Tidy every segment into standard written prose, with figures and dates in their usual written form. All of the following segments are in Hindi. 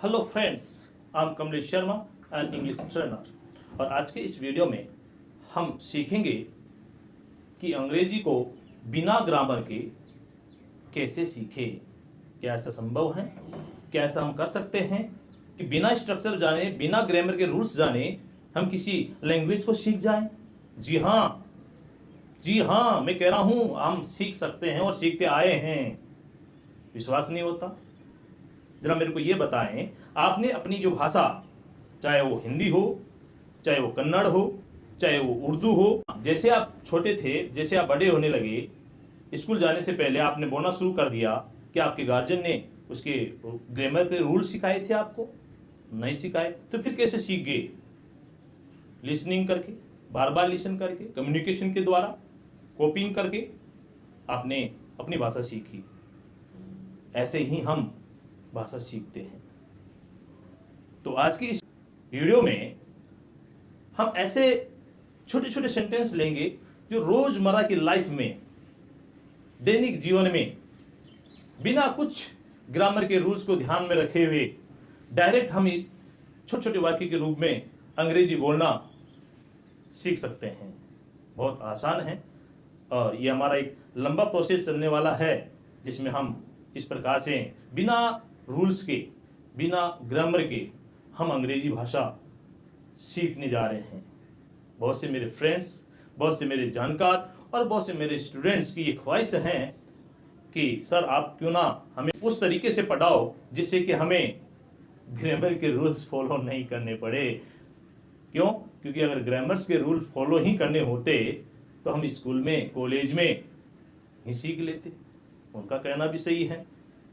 Hello friends, I am Kamlesh Sharma and English trainer. और आज के इस वीडियो में हम सीखेंगे कि अंग्रेजी को बिना ग्रामर के कैसे सीखें। क्या ऐसा संभव है? क्या ऐसा हम कर सकते हैं कि बिना स्ट्रक्चर जाने, बिना ग्रामर के रूल्स जाने हम किसी लैंग्वेज को सीख जाएं? जी हाँ, मैं कह रहा हूं हम सीख सकते हैं और सीखते आए हैं। विश्वास नहीं होता? जरा मेरे को ये बताएं, आपने अपनी जो भाषा, चाहे वो हिंदी हो, चाहे वो कन्नड़ हो, चाहे वो उर्दू हो, जैसे आप छोटे थे, जैसे आप बड़े होने लगे, स्कूल जाने से पहले आपने बोलना शुरू कर दिया कि आपके गार्जियन ने उसके ग्रामर के रूल सिखाए थे? आपको नहीं सिखाए तो फिर कैसे सीख गए? लिसनिंग करके, बार बार लिसन करके, कम्युनिकेशन के द्वारा, कॉपिंग करके आपने अपनी भाषा सीखी। ऐसे ही हम भाषा सीखते हैं। तो आज की इस वीडियो में हम ऐसे छोटे छोटे सेंटेंस लेंगे जो रोजमर्रा की लाइफ में, दैनिक जीवन में, बिना कुछ ग्रामर के रूल्स को ध्यान में रखे हुए डायरेक्ट हम छोटे छोटे वाक्य के रूप में अंग्रेजी बोलना सीख सकते हैं। बहुत आसान है और ये हमारा एक लंबा प्रोसेस चलने वाला है, जिसमें हम इस प्रकार से बिना रूल्स के, बिना ग्रामर के हम अंग्रेजी भाषा सीखने जा रहे हैं। बहुत से मेरे फ्रेंड्स, बहुत से मेरे जानकार और बहुत से मेरे स्टूडेंट्स की ये ख्वाहिश है कि सर आप क्यों ना हमें उस तरीके से पढ़ाओ जिससे कि हमें ग्रामर के रूल्स फॉलो नहीं करने पड़े। क्यों? क्योंकि अगर ग्रामर्स के रूल फॉलो ही करने होते तो हम स्कूल में, कॉलेज में ही सीख लेते। उनका कहना भी सही है।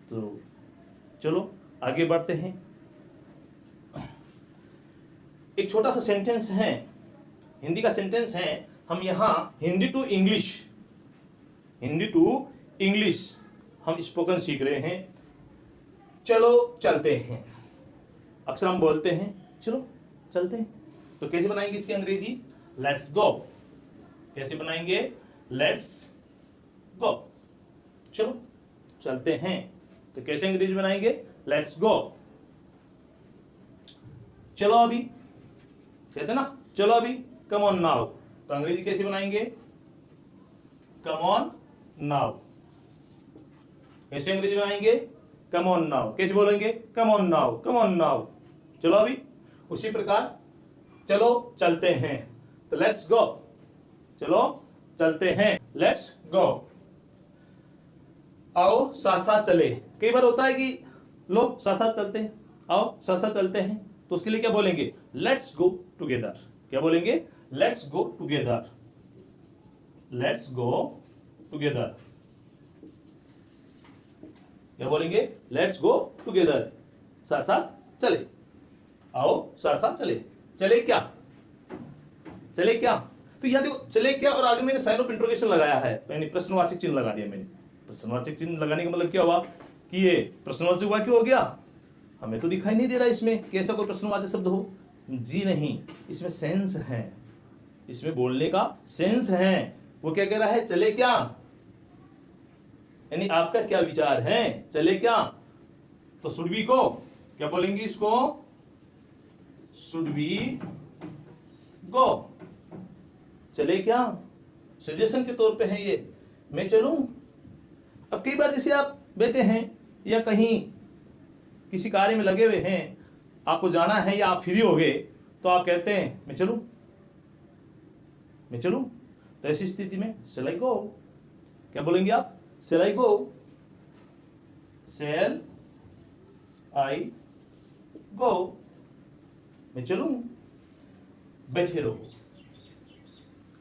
तो चलो आगे बढ़ते हैं। एक छोटा सा सेंटेंस है, हिंदी का सेंटेंस है। हम यहाँ हिंदी टू इंग्लिश हम स्पोकन सीख रहे हैं। चलो चलते हैं, अक्सर हम बोलते हैं चलो चलते हैं। तो कैसे बनाएंगे इसकी अंग्रेजी? Let's go. कैसे बनाएंगे? Let's go. चलो चलते हैं। तो कैसे अंग्रेजी बनाएंगे? Let's go. चलो अभी, कहते ना चलो अभी, कम ऑन नाउ। तो अंग्रेजी कैसे बनाएंगे? Come on now. कैसे अंग्रेजी बनाएंगे? Come on now. कैसे बोलेंगे? Come on now, come on now. चलो अभी। उसी प्रकार चलो चलते हैं, तो लेट्स गो। चलो चलते हैं, लेट्स गो। आओ साथ साथ चले। कई बार होता है कि लो साथ साथ चलते हैं, आओ साथ साथ चलते हैं। तो उसके लिए क्या बोलेंगे? Let's go together. क्या बोलेंगे? Let's go together. Let's go together. क्या बोलेंगे? Let's go together. साथ साथ चले, आओ साथ साथ चले। चले क्या? चले क्या? तो यह देखो, चले क्या और आगे मैंने साइन ऑफ इंटरोगेशन लगाया है, यानी प्रश्नवाचक चिन्ह लगा दिया मैंने। प्रश्नवाचक चिन्ह लगाने का मतलब क्या हुआ कि ये प्रश्नवाचक वाक्य हो गया। हमें तो दिखाई नहीं दे रहा इसमें कि ऐसा कोई प्रश्नवाचक शब्द हो। जी नहीं, इसमें सेंस है, इसमें बोलने का सेंस है। वो क्या कह रहा है? चले क्या, यानी आपका क्या विचार है? चले क्या? तो शुड बी को क्या बोलेंगे? इसको शुड बी गो। चले क्या सजेशन के तौर पे है ये, मैं चलूं। अब कई बार जैसे आप बैठे हैं या कहीं किसी कार्य में लगे हुए हैं, आपको जाना है या आप फ्री हो गए, तो आप कहते हैं मैं चलूं, मैं चलूं। तो ऐसी स्थिति में शैल आई गो। क्या बोलेंगे आप? शैल आई गो। शैल आई गो, मैं चलूं। बैठे रहो।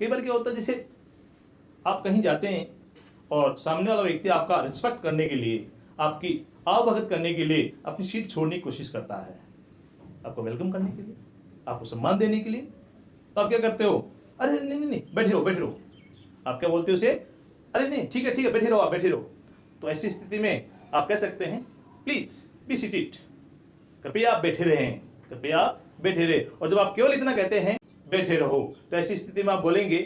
कई बार क्या होता है, जैसे आप कहीं जाते हैं और सामने वाला व्यक्ति आपका रिस्पेक्ट करने के लिए, आपकी आवभगत करने के लिए अपनी सीट छोड़ने की कोशिश करता है, आपको वेलकम करने के लिए, आपको सम्मान देने के लिए। तो आप क्या करते हो? अरे नहीं नहीं नहीं, बैठे रहो बैठे रहो। आप क्या बोलते हो उसे? अरे नहीं ठीक है बैठे रहो, आप बैठे रहो। तो ऐसी स्थिति में आप कह सकते हैं प्लीज बी सीटेड। कृपया आप बैठे रहें, कृपया बैठे रहे। और जब आप केवल इतना कहते हैं बैठे रहो, तो ऐसी स्थिति में आप बोलेंगे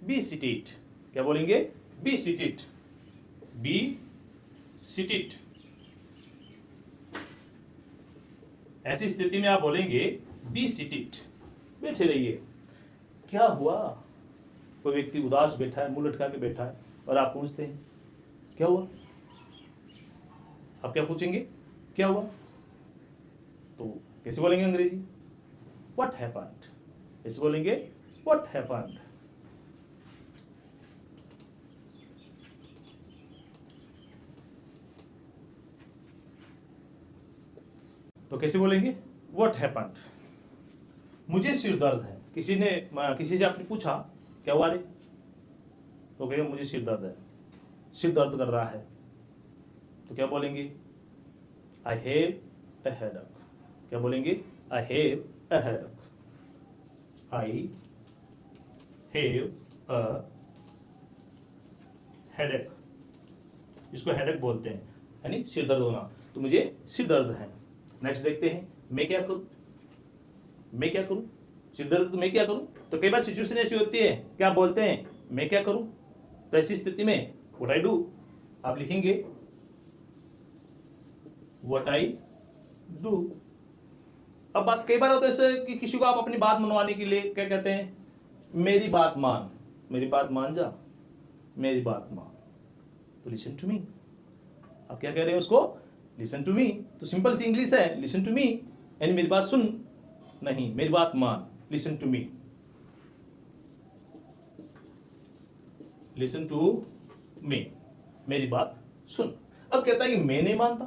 बी सीटेड। क्या बोलेंगे? Be seated. Be seated. ऐसी स्थिति में आप बोलेंगे बी सीटेड, बैठे रहिए। क्या हुआ? कोई व्यक्ति उदास बैठा है, मुंह लटका के बैठा है, और आप पूछते हैं क्या हुआ? आप क्या पूछेंगे? क्या हुआ? तो कैसे बोलेंगे अंग्रेजी? What happened? कैसे बोलेंगे? What happened? तो कैसे बोलेंगे? What happened? मुझे सिर दर्द है। किसी से आपने पूछा क्या हुआ रे? तो कहेगा मुझे सिर दर्द है, सिर दर्द कर रहा है। तो क्या बोलेंगे? I have a headache. क्या बोलेंगे? I have a headache. I have a headache. इसको हेडेक बोलते हैं, यानी सिर दर्द होना। तो मुझे सिर दर्द है। नेक्स्ट देखते हैं, मैं क्या करूं? मैं क्या करूं? सिर दर्द तो मैं क्या करूं? तो कई बार सिचुएशन ऐसी होती है कि आप बोलते हैं मैं क्या करूं। तो ऐसी स्थिति में व्हाट आई डू आप लिखेंगे, व्हाट आई डू। अब बात कई बार होता है ऐसे कि किसी को आप अपनी बात मनवाने के लिए क्या कहते हैं, मेरी बात मान, मेरी बात मान जा, मेरी बात मान। तो लिसन टू मी, आप क्या कह रहे हैं उसको? Listen to me. तो सिंपल सी इंग्लिश है, लिसन टू मी, यानी मेरी बात सुन, नहीं मेरी बात मान, listen to me, listen to me, मेरी बात सुन। अब कहता है कि मैं नहीं मानता,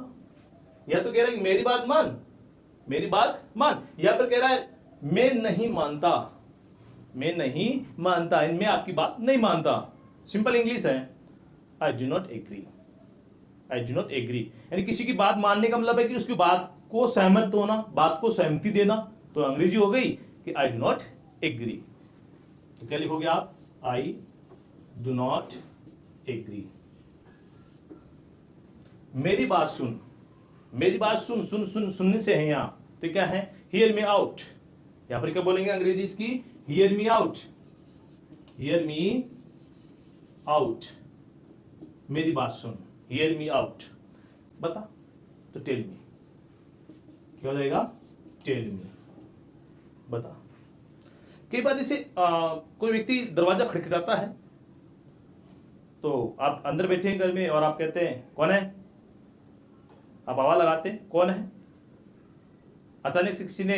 या तो कह रहा है कि मेरी बात मान, मेरी बात मान, या फिर कह रहा है मैं नहीं मानता, मैं नहीं मानता, मैं आपकी बात नहीं मानता। सिंपल इंग्लिश है, I do not agree, I do not agree. यानी किसी की बात मानने का मतलब है कि उसकी बात को सहमत होना, बात को सहमति देना। तो अंग्रेजी हो गई कि आई डू नॉट एग्री। तो क्या लिखोगे आप? I do not agree. मेरी बात सुन, मेरी बात सुन, सुन सुन सुनने से है यहां, तो क्या है? Hear me out. यहां पर क्या बोलेंगे अंग्रेजी इसकी? Hear me out, hear me out, मेरी बात सुन, हियर मी आउट। बता, तो टेल मी, क्या हो जाएगा? टेल मी, बता। कई बार जैसे कोई व्यक्ति दरवाजा खटखटाता है, तो आप अंदर बैठे हैं घर में और आप कहते हैं कौन है? आप आवाज लगाते हैं कौन है? अचानक से किसी ने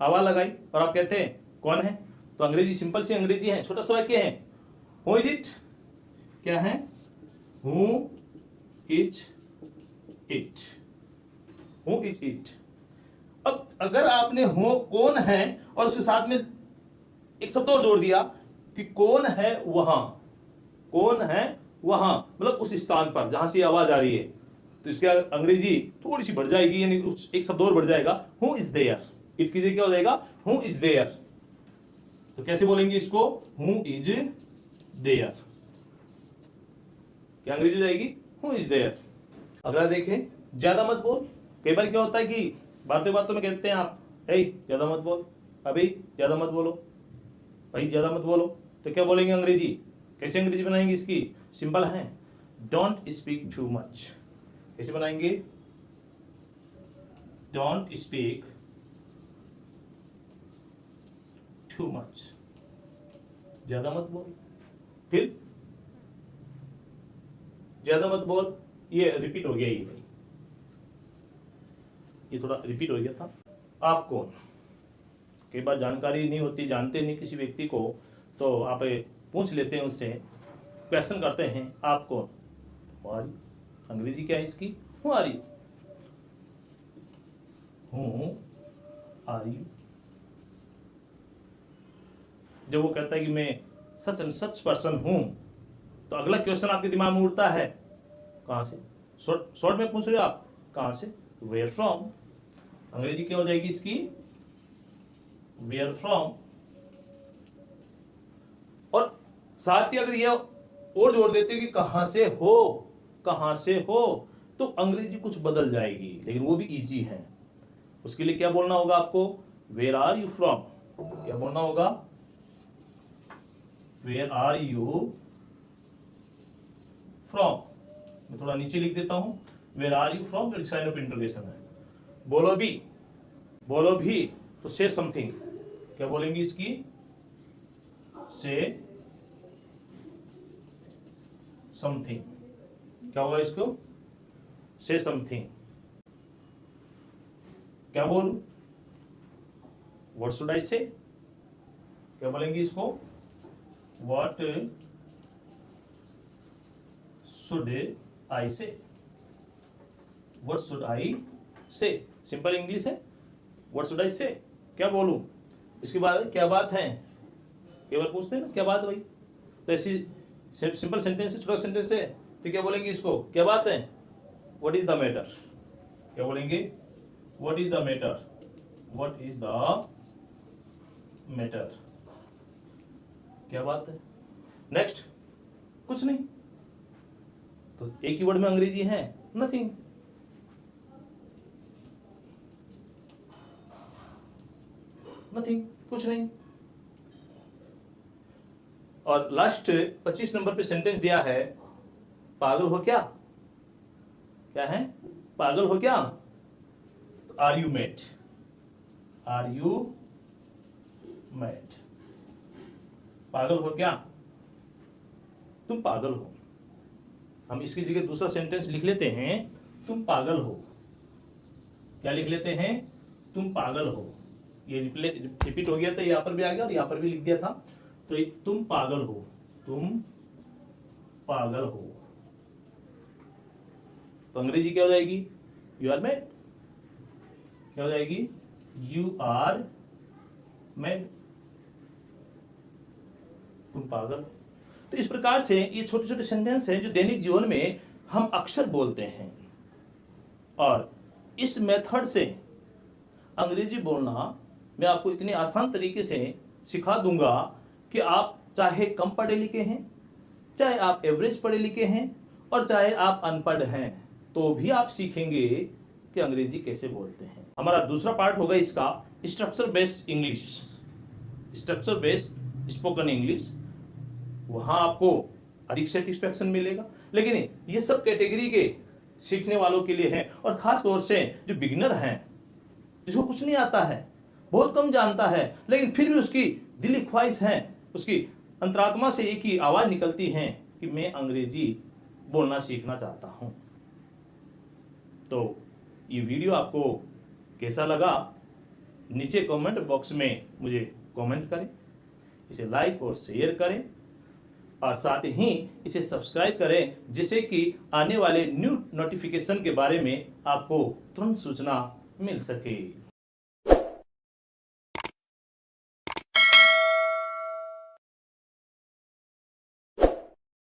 आवाज लगाई और आप कहते हैं कौन है? तो अंग्रेजी सिंपल सी अंग्रेजी है, छोटा सा वाक्य है, हु इज इट। क्या है? Who is it, who is it. अब अगर आपने हो कौन है और उसके साथ में एक शब्द और जोड़ दिया कि कौन है वहां, कौन है वहां, मतलब उस स्थान पर जहां से आवाज आ रही है, तो इसकी अंग्रेजी थोड़ी सी बढ़ जाएगी, यानी एक शब्द और बढ़ जाएगा, हु इज देयर। इट की जगह क्या हो जाएगा? Who is there. तो कैसे बोलेंगे इसको? Who is there. क्या अंग्रेजी हो जाएगी? Who is there. अगला देखें, ज्यादा मत बोल। कई बार क्या होता है कि बातों बातों में कहते हैं आप, ए ज्यादा मत बोल, अभी ज्यादा मत बोलो, भाई ज्यादा मत बोलो। तो क्या बोलेंगे अंग्रेजी? कैसे अंग्रेजी बनाएंगे इसकी? सिंपल है, डोंट स्पीक टू मच। कैसे बनाएंगे? डोंट स्पीक टू मच, ज्यादा मत बोल। फिर ज्यादा मत बोल, ये रिपीट हो गया, ये भाई ये थोड़ा रिपीट हो गया था। आप कौन? कई बार जानकारी नहीं होती, जानते नहीं किसी व्यक्ति को, तो आप पूछ लेते हैं उससे, क्वेश्चन करते हैं आप कौन? Who are you. अंग्रेजी क्या है इसकी? Who are you, who are you. जब वो कहता है कि मैं सच एंड सच पर्सन हूं, तो अगला क्वेश्चन आपके दिमाग में उड़ता है, कहां से? शॉर्ट में पूछ रहे हो आप, कहां से? Where from. अंग्रेजी क्या हो जाएगी इसकी? Where from. और साथ ही अगर ये और जोड़ देते हो कि कहां से हो, कहां से हो, तो अंग्रेजी कुछ बदल जाएगी, लेकिन वो भी इजी है। उसके लिए क्या बोलना होगा आपको? Where are you from. क्या बोलना होगा? Where are you from. मैं थोड़ा नीचे लिख देता हूं, where are you from, sign of interrogation है। बोलो भी, बोलो भी तो से समथिंग, क्या बोलेंगे इसकी, से समथिंग, क्या होगा इसको, से समथिंग। क्या बोलूं, व्हाट शुड आई से, क्या बोलेंगे इसको, व्हाट शुड आई से, व्हाट शुड आई से, सिंपल इंग्लिश है, व्हाट शुड आई से, क्या बोलूं। इसके बाद क्या बात है, केवल पूछते हैं ना क्या बात भाई, तो ऐसी सिंपल सेंटेंस है, छोटा सेंटेंस है, तो क्या बोलेंगे इसको, क्या बात है, व्हाट इज द मैटर, क्या बोलेंगे, what is the matter, what is the matter, क्या बात है। नेक्स्ट, कुछ नहीं, तो एक ही वर्ड में अंग्रेजी है, नथिंग। नथिंग, कुछ नहीं। और लास्ट 25 नंबर पे सेंटेंस दिया है, पागल हो क्या, क्या है, पागल हो क्या, तो are you mad, are you mad, पागल हो क्या, तुम पागल हो। हम इसकी जगह दूसरा सेंटेंस लिख लेते हैं, तुम पागल हो, क्या लिख लेते हैं, तुम पागल हो। ये रिपीट हो गया था, यहां पर भी आ गया और यहां पर भी लिख दिया था, तो ये तुम पागल हो, तुम पागल हो, तो अंग्रेजी क्या हो जाएगी, यू आर मैड, क्या हो जाएगी, यू आर मैड, तुम पागल। तो इस प्रकार से ये छोटे छोटे सेंटेंस हैं जो दैनिक जीवन में हम अक्सर बोलते हैं, और इस मेथड से अंग्रेजी बोलना मैं आपको इतने आसान तरीके से सिखा दूंगा कि आप चाहे कम पढ़े लिखे हैं, चाहे आप एवरेज पढ़े लिखे हैं, और चाहे आप अनपढ़ हैं, तो भी आप सीखेंगे कि अंग्रेजी कैसे बोलते हैं। हमारा दूसरा पार्ट होगा इसका structure based English, structure based spoken English. वहां आपको अधिक सेटिस्फैक्शन मिलेगा, लेकिन ये सब कैटेगरी के सीखने वालों के लिए है, और खास तौर से जो बिगिनर हैं, जिसको कुछ नहीं आता है, बहुत कम जानता है, लेकिन फिर भी उसकी दिली ख्वाहिश है, उसकी अंतरात्मा से एक ही आवाज निकलती है कि मैं अंग्रेजी बोलना सीखना चाहता हूं। तो ये वीडियो आपको कैसा लगा, नीचे कमेंट बॉक्स में मुझे कमेंट करें, इसे लाइक और शेयर करें, और साथ ही इसे सब्सक्राइब करें, जिससे कि आने वाले न्यू नोटिफिकेशन के बारे में आपको तुरंत सूचना मिल सके।